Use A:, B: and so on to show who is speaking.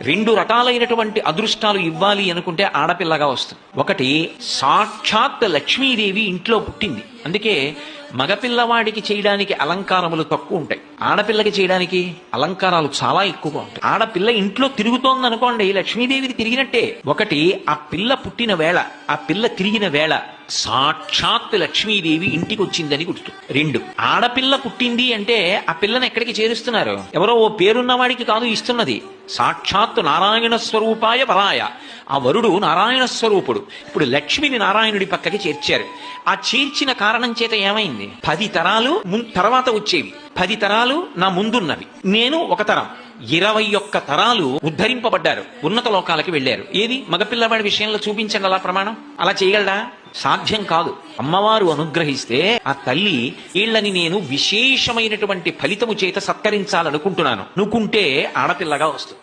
A: రెండు రకాలైనటువంటి అదృష్టాలు ఇవ్వాలి అనుకుంటే ఆడపిల్లగా వస్తుంది. ఒకటి, సాక్షాత్ లక్ష్మీదేవి ఇంట్లో పుట్టింది, అందుకే మగపిల్లవాడికి చేయడానికి అలంకారములు తక్కువ ఉంటాయి, ఆడపిల్లకి చేయడానికి అలంకారాలు చాలా ఎక్కువగా ఉంటాయి. ఆడపిల్ల ఇంట్లో తిరుగుతోంది అనుకోండి, లక్ష్మీదేవిది తిరిగినట్టే. ఒకటి, ఆ పిల్ల పుట్టిన వేళ, ఆ పిల్ల తిరిగిన వేళ సాక్షాత్ లక్ష్మీదేవి ఇంటికి వచ్చిందని గుర్తు. రెండు, ఆడపిల్ల పుట్టింది అంటే ఆ పిల్లని ఎక్కడికి చేరుస్తున్నారు? ఎవరో ఓ పేరున్నవాడికి కాదు ఇస్తున్నది, సాక్షాత్ నారాయణ స్వరూపాయ వరాయ. ఆ వరుడు నారాయణ స్వరూపుడు. ఇప్పుడు లక్ష్మిని నారాయణుడి పక్కకి చేర్చారు. ఆ చేర్చిన కారణం చేత ఏమైంది? 10 తరాలు తర్వాత వచ్చేవి, 10 తరాలు నా ముందున్నవి, నేను ఒక తరం, 21 తరాలు ఉద్ధరింపబడ్డారు, ఉన్నత లోకాలకి వెళ్ళారు. ఏది మగపిల్లవాడి విషయంలో చూపించండి అలా ప్రమాణం. అలా చేయగలడా? సాధ్యం కాదు. అమ్మవారు అనుగ్రహిస్తే ఆ తల్లి వీళ్ళని నేను విశేషమైనటువంటి ఫలితము చేత సత్కరించాలనుకుంటున్నాను అనుకుంటే ఆడపిల్లగా వస్తుంది.